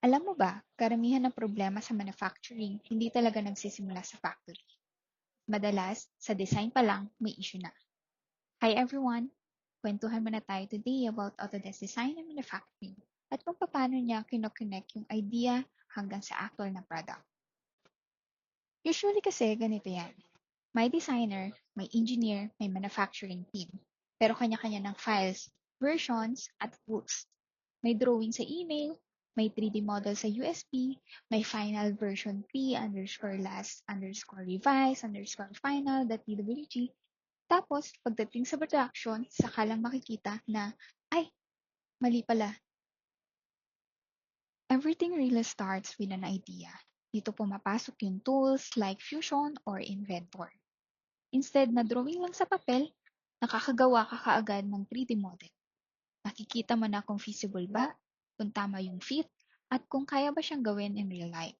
Alam mo ba, karamihan ng problema sa manufacturing hindi talaga nagsisimula sa factory. Madalas, sa design pa lang, may issue na. Hi everyone! Kwentuhan muna tayo today about Autodesk Design and Manufacturing at kung paano niya kinoconnect yung idea hanggang sa actual na product. Usually kasi ganito yan. May designer, may engineer, may manufacturing team. Pero kanya-kanya ng files, versions, at rules. May drawing sa email, may 3D model sa USB, may final version P underscore last underscore revise underscore final.pwg. Tapos, pagdating sa production, saka lang makikita na, ay, mali pala. Everything really starts with an idea. Dito pumapasok yung tools like Fusion or Inventor. Instead na drawing lang sa papel, nakakagawa ka kaagad ng 3D model. Nakikita mo na kung feasible ba, kung tama yung fit, at kung kaya ba siyang gawin in real life.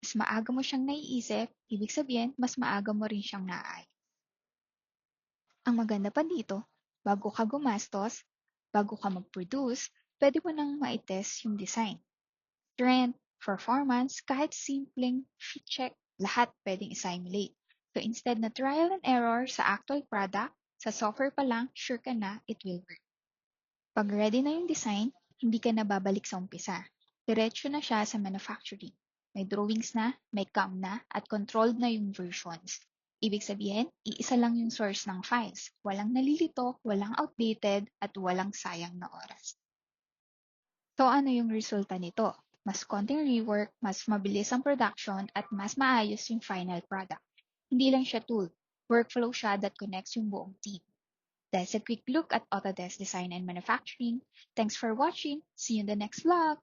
Mas maaga mo siyang naiisip, ibig sabihin, mas maaga mo rin siyang naaay. Ang maganda pa dito, bago ka gumastos, bago ka mag-produce, pwede mo nang ma-test yung design. Strength, performance, kahit simpleng fit check, lahat pwedeng i-simulate. So instead na trial and error sa actual product, sa software pa lang, sure ka na it will work. Pag ready na yung design, hindi ka na babalik sa umpisa. Diretso na siya sa manufacturing. May drawings na, may CAM na, at controlled na yung versions. Ibig sabihin, iisa lang yung source ng files. Walang nalilito, walang outdated, at walang sayang na oras. So ano yung resulta nito? Mas konting rework, mas mabilis ang production, at mas maayos yung final product. Hindi lang siya tool, workflow siya that connects yung buong team. That's a quick look at Autodesk Design and Manufacturing. Thanks for watching. See you in the next vlog.